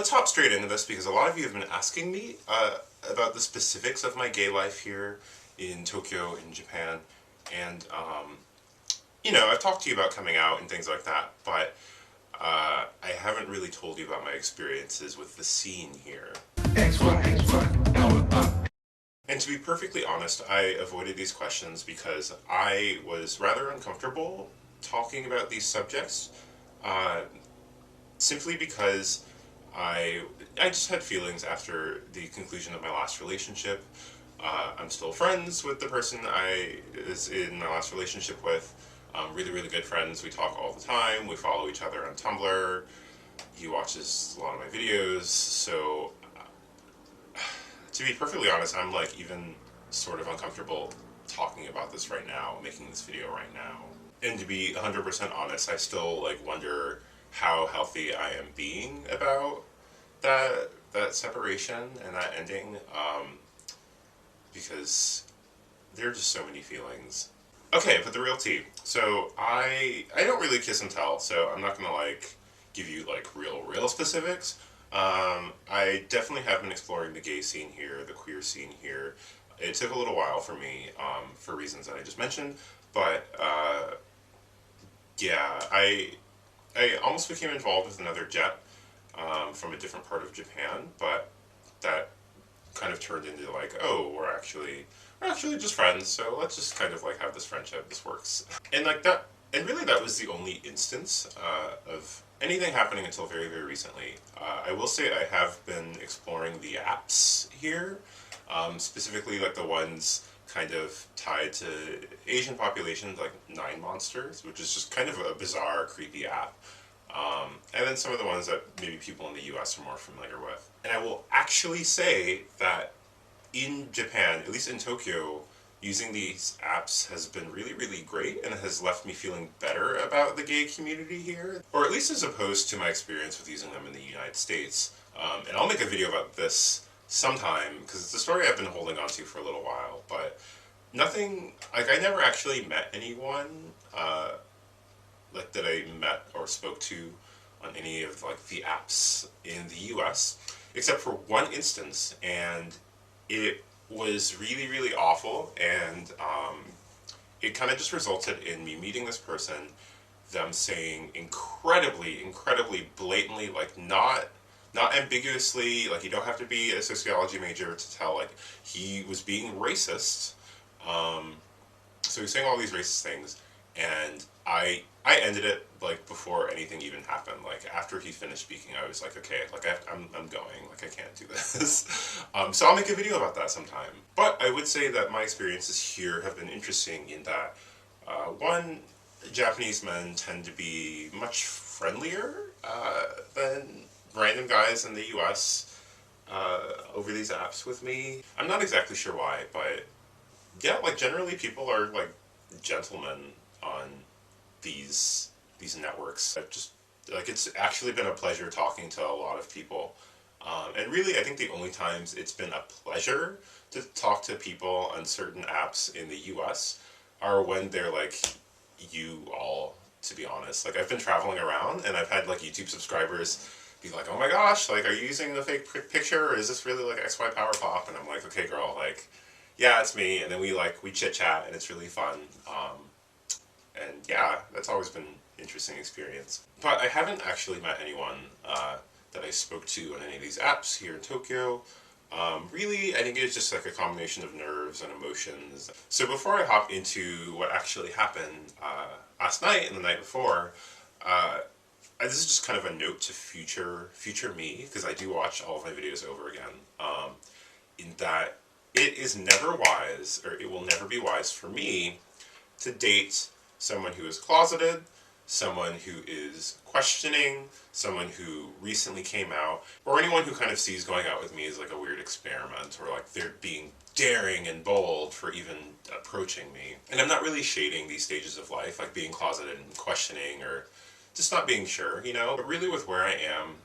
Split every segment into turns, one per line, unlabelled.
let's hop straight into this because a lot of you have been asking me about the specifics of my gay life here in Tokyo, in Japan. And, I've talked to you about coming out and things like that, but I haven't really told you about my experiences with the scene here. And to be perfectly honest, I avoided these questions because I was rather uncomfortable talking about these subjects, uh, simply because I I just had feelings after the conclusion of my last relationship. I'm still friends with the person I is in my last relationship with. Really, really good friends. We talk all the time. We follow each other on Tumblr. He watches a lot of my videos. So, to be perfectly honest, I'm like even sort of uncomfortable talking about this right now, making this video right now. And to be 100% honest, I still like wonder how healthy I am being about that separation and that ending, because there are just so many feelings. Okay, but the real tea. So I don't really kiss and tell, so I'm not gonna like give you like real specifics. I definitely have been exploring the gay scene here, the queer scene here. It took a little while for me, for reasons that I just mentioned, but yeah, I almost became involved with another jet, from a different part of Japan, but that kind of turned into like, oh, we're actually just friends, so let's just kind of like have this friendship. This works, and like that, and really that was the only instance of anything happening until very very recently. I will say I have been exploring the apps here, specifically like the ones kind of tied to Asian populations, like Nine Monsters, which is just kind of a bizarre, creepy app. And then some of the ones that maybe people in the US are more familiar with. And I will actually say that in Japan, at least in Tokyo, using these apps has been really, really great and has left me feeling better about the gay community here, or at least as opposed to my experience with using them in the United States. And I'll make a video about this sometime because it's a story I've been holding on to for a little while, but nothing, like I never actually met anyone like that I met or spoke to on any of like the apps in the US, except for one instance, and it was really really awful, and it kind of just resulted in me meeting this person, them saying incredibly blatantly, like not ambiguously, like you don't have to be a sociology major to tell, like he was being racist. Um, so he's saying all these racist things, and I ended it like before anything even happened. Like after he finished speaking, I was like, okay, like I'm going, like I can't do this. So I'll make a video about that sometime. But I would say that my experiences here have been interesting in that, one, Japanese men tend to be much friendlier than random guys in the U.S. Over these apps with me. I'm not exactly sure why, but yeah, like generally people are like gentlemen on these networks. I've just like it's actually been a pleasure talking to a lot of people, and really I think the only times it's been a pleasure to talk to people on certain apps in the U.S. are when they're like you all. To be honest, like I've been traveling around and I've had like YouTube subscribers be like, "Oh my gosh, like are you using the fake picture or is this really like XY Power Pop?" And I'm like, "Okay, girl, like." Yeah, it's me, and then we chit chat, and it's really fun. And yeah, that's always been an interesting experience. But I haven't actually met anyone that I spoke to on any of these apps here in Tokyo. Really, I think it's just like a combination of nerves and emotions. So before I hop into what actually happened last night and the night before, this is just kind of a note to future me, because I do watch all of my videos over again. In that it is never wise, or it will never be wise for me to date someone who is closeted, someone who is questioning, someone who recently came out, or anyone who kind of sees going out with me as like a weird experiment, or like they're being daring and bold for even approaching me. And I'm not really shading these stages of life, like being closeted and questioning, or just not being sure, but really with where I am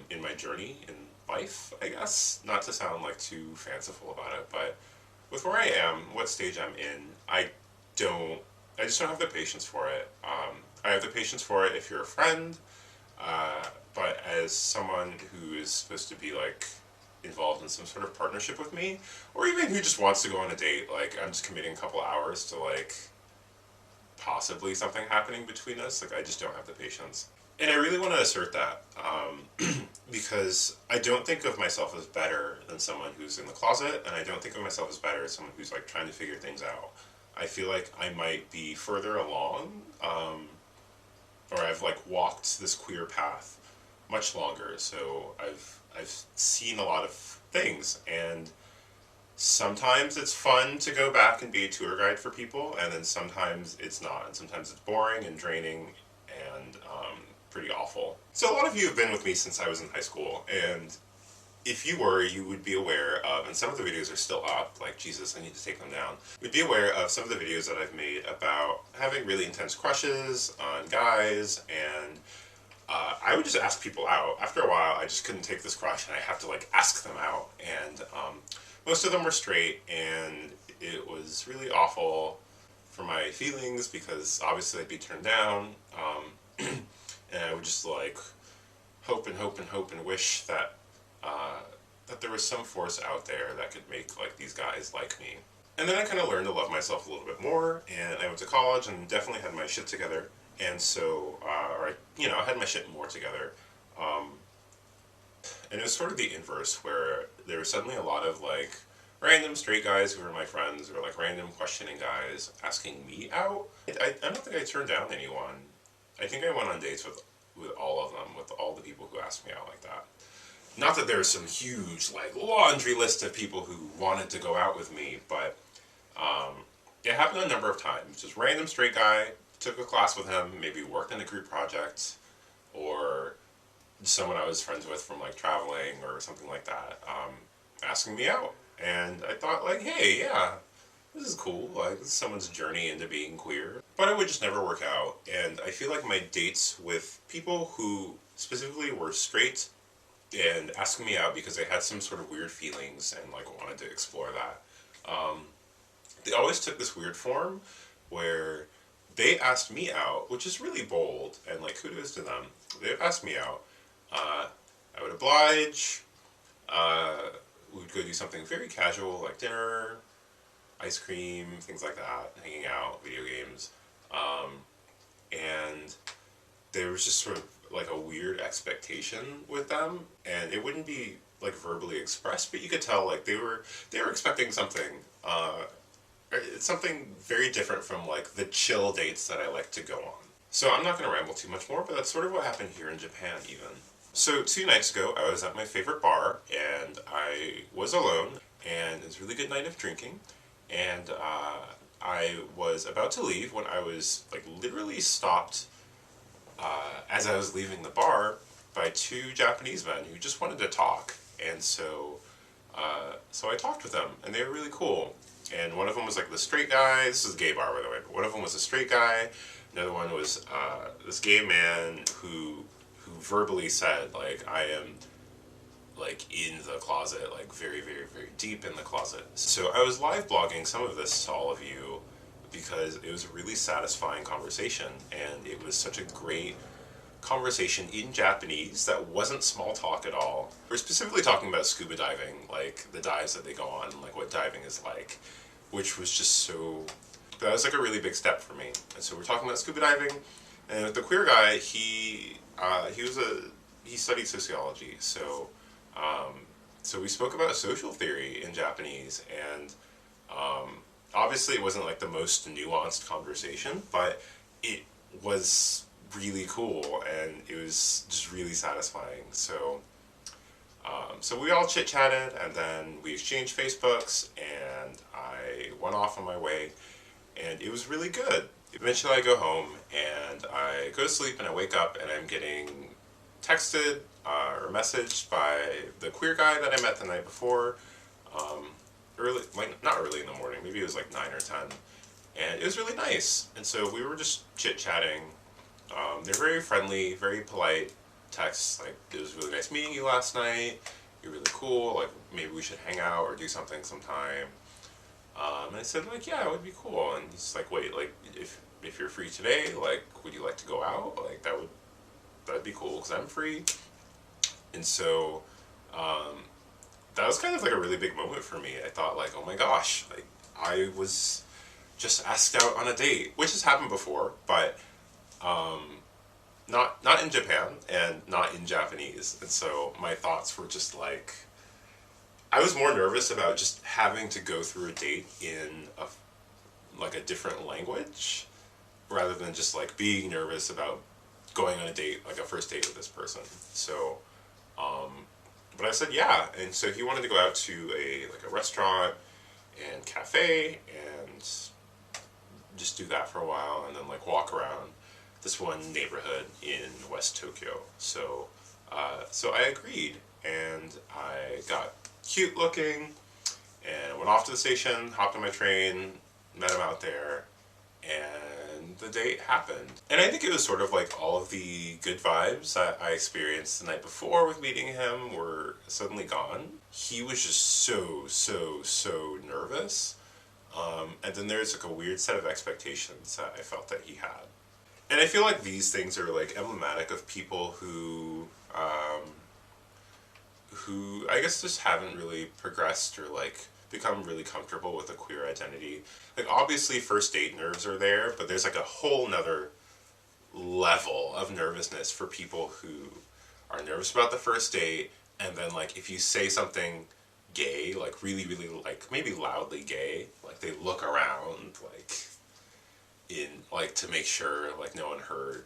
in my journey in life, I guess, not to sound like too fanciful about it, but with where I am, what stage I'm in, don't, I just don't have the patience for it. I have the patience for it if you're a friend, but as someone who is supposed to be like involved in some sort of partnership with me, or even who just wants to go on a date, like I'm just committing a couple hours to like possibly something happening between us. Like I just don't have the patience. And I really want to assert that because I don't think of myself as better than someone who's in the closet, and I don't think of myself as better as someone who's like trying to figure things out. I feel like I might be further along, or I've like walked this queer path much longer. So I've seen a lot of things, and sometimes it's fun to go back and be a tour guide for people, and then sometimes it's not, and sometimes it's boring and draining and pretty awful. So a lot of you have been with me since I was in high school, and if you were, you would be aware of, and some of the videos are still up, like Jesus, I need to take them down. You'd be aware of some of the videos that I've made about having really intense crushes on guys, and I would just ask people out. After a while, I just couldn't take this crush, and I have to like ask them out, and most of them were straight, and it was really awful for my feelings because obviously I'd be turned down, and I would just like hope and hope and hope and wish that that there was some force out there that could make like these guys like me. And then I kind of learned to love myself a little bit more, and I went to college and definitely had my shit together. And so, or I had my shit more together. Um, and it was sort of the inverse, where there was suddenly a lot of like random straight guys who were my friends, or like random questioning guys asking me out. I don't think I turned down anyone. I think I went on dates with all of them, with all the people who asked me out like that. Not that there's some huge like laundry list of people who wanted to go out with me, but it happened a number of times. Just random straight guy, took a class with him, maybe worked in a group project, or someone I was friends with from like traveling or something like that, asking me out. And I thought like, hey, yeah, this is cool. Like, this is someone's journey into being queer. But it would just never work out. And I feel like my dates with people who specifically were straight and asking me out because they had some sort of weird feelings and like wanted to explore that, they always took this weird form where they asked me out, which is really bold, and like kudos to them. They asked me out. I would oblige. We would go do something very casual, like dinner, ice cream, things like that, hanging out, video games. And there was just sort of like a weird expectation with them, and it wouldn't be like verbally expressed, but you could tell like they were expecting something. It's something very different from like the chill dates that I like to go on. So I'm not going to ramble too much more, but that's sort of what happened here in Japan even. So 2 nights ago, I was at my favorite bar, and I was alone, and it was a really good night of drinking, and I was about to leave when I was like literally stopped as I was leaving the bar by 2 Japanese men who just wanted to talk, and so I talked with them, and they were really cool. And one of them was like the straight guy. This is a gay bar, by the way. But one of them was a straight guy. Another one was this gay man who verbally said like, I am like in the closet, like very, very, very deep in the closet. So I was live blogging some of this to all of you because it was a really satisfying conversation, and it was such a great conversation in Japanese that wasn't small talk at all. We're specifically talking about scuba diving, like the dives that they go on, like what diving is like, which was just so, that was like a really big step for me. And so we're talking about scuba diving, and the queer guy, he studied sociology, so so we spoke about social theory in Japanese, and obviously it wasn't like the most nuanced conversation, but it was really cool, and it was just really satisfying. So so we all chit-chatted, and then we exchanged Facebooks, and I went off on my way, and it was really good. Eventually I go home, and I go to sleep, and I wake up, and I'm getting texted or messaged by the queer guy that I met the night before, early, like not early in the morning, maybe it was like 9 or 10, and it was really nice. And so we were just chit-chatting. They're very friendly, very polite texts, like, it was really nice meeting you last night, you're really cool, like, maybe we should hang out or do something sometime. And I said, like, yeah, it would be cool. And he's like, wait, like, if you're free today, like, would you like to go out? Like, that'd be cool, because I'm free. And so um, that was kind of like a really big moment for me. I thought like, oh my gosh, like I was just asked out on a date, which has happened before, but um, not in Japan and not in Japanese. And so my thoughts were just like, I was more nervous about just having to go through a date in a different language rather than just like being nervous about going on a date, like a first date with this person. So, um, but I said yeah, and so he wanted to go out to a restaurant and cafe and just do that for a while, and then like walk around this one neighborhood in West Tokyo. So I agreed, and I got cute looking, and went off to the station, hopped on my train, met him out there, and the date happened. And I think it was sort of like all of the good vibes that I experienced the night before with meeting him were suddenly gone. He was just so nervous. And then there's like a weird set of expectations that I felt that he had. And I feel like these things are like emblematic of people who I guess just haven't really progressed or like become really comfortable with a queer identity. Like obviously first date nerves are there, but there's like a whole nother level of nervousness for people who are nervous about the first date, and then like if you say something gay, like really like maybe loudly gay, like they look around like in like to make sure like no one heard,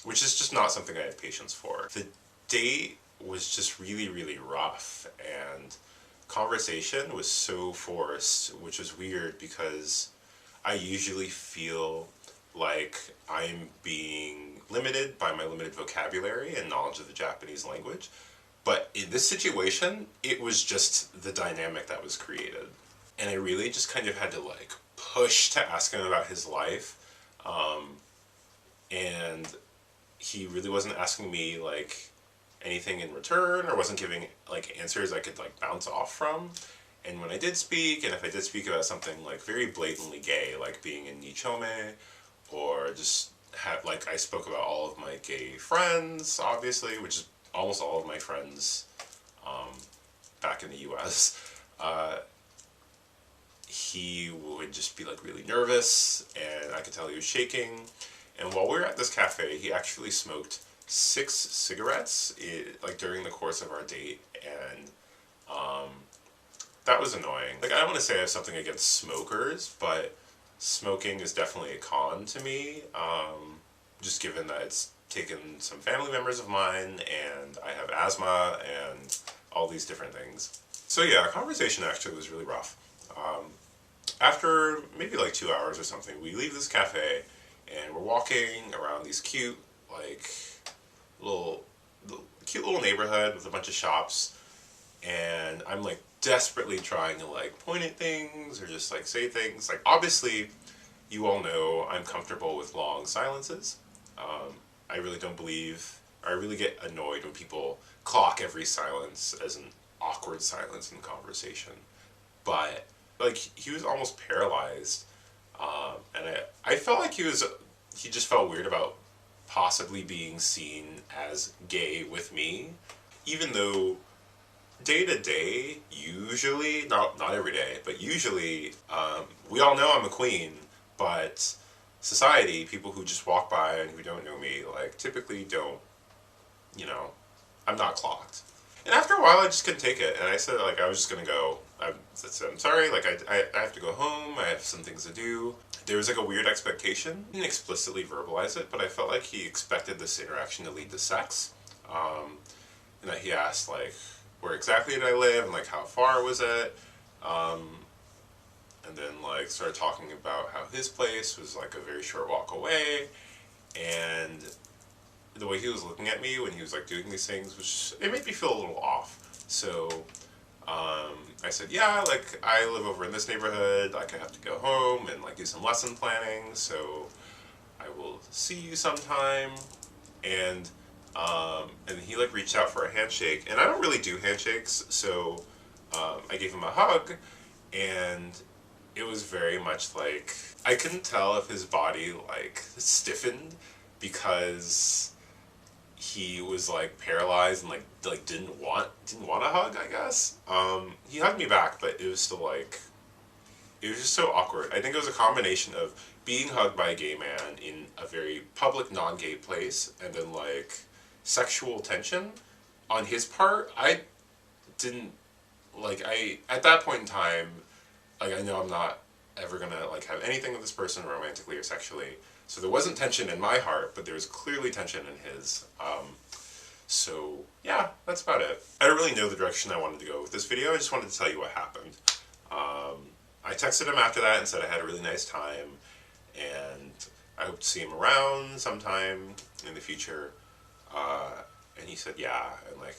which is just not something I have patience for. The date was just really rough, and conversation was so forced, which was weird because I usually feel like I'm being limited by my limited vocabulary and knowledge of the Japanese language. But in this situation, it was just the dynamic that was created. And I really just kind of had to like push to ask him about his life. Um, and he really wasn't asking me like anything in return, or wasn't giving like answers I could like bounce off from. And when I did speak, and if I did speak about something like very blatantly gay, like being in Nichome, or just have like I spoke about all of my gay friends, obviously, which is almost all of my friends um, back in the U.S. He would just be like really nervous, and I could tell he was shaking. And while we were at this cafe, he actually smoked 6 cigarettes like during the course of our date, and um, that was annoying. Like I don't want to say I have something against smokers, but smoking is definitely a con to me. Just given that it's taken some family members of mine, and I have asthma and all these different things. So yeah, our conversation actually was really rough. After maybe like 2 hours or something, we leave this cafe and we're walking around these like little, cute little neighborhood with a bunch of shops, and I'm like desperately trying to like point at things or just like say things. Like obviously, you all know I'm comfortable with long silences. I really don't believe, or I really get annoyed when people clock every silence as an awkward silence in conversation. But like he was almost paralyzed, and I felt like he just felt weird about possibly being seen as gay with me, even though day to day, usually not every day, but usually, we all know I'm a queen, but society, people who just walk by and who don't know me, like typically don't, you know, I'm not clocked. And after a while, I just couldn't take it, and I said like I was just gonna go. I said I'm sorry, like I have to go home. I have some things to do. There was like a weird expectation. He didn't explicitly verbalize it, but I felt like he expected this interaction to lead to sex, and that he asked like where exactly did I live and like how far was it, um, and then like started talking about how his place was like a very short walk away, and the way he was looking at me when he was like doing these things was just, it made me feel a little off. So I said, yeah, like I live over in this neighborhood. Like I have to go home and like do some lesson planning. So I will see you sometime. And he like reached out for a handshake, and I don't really do handshakes, so I gave him a hug, and it was very much like I couldn't tell if his body like stiffened because he was like paralyzed and like didn't want a hug, I guess. He hugged me back, but it was still like it was just so awkward. I think it was a combination of being hugged by a gay man in a very public non-gay place and then like sexual tension on his part. I didn't like I at that point in time, like I know I'm not ever gonna like have anything with this person romantically or sexually. So there wasn't tension in my heart, but there was clearly tension in his. So yeah, that's about it. I don't really know the direction I wanted to go with this video. I just wanted to tell you what happened. I texted him after that and said I had a really nice time, and I hope to see him around sometime in the future. And he said yeah, and like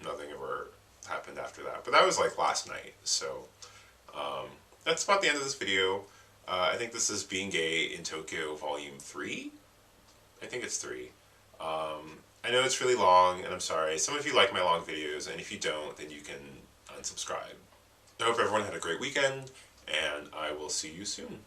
nothing ever happened after that. But that was like last night, so that's about the end of this video. I think this is Being Gay in Tokyo Volume 3. I think it's 3. I know it's really long, and I'm sorry. Some of you like my long videos, and if you don't, then you can unsubscribe. I hope everyone had a great weekend, and I will see you soon.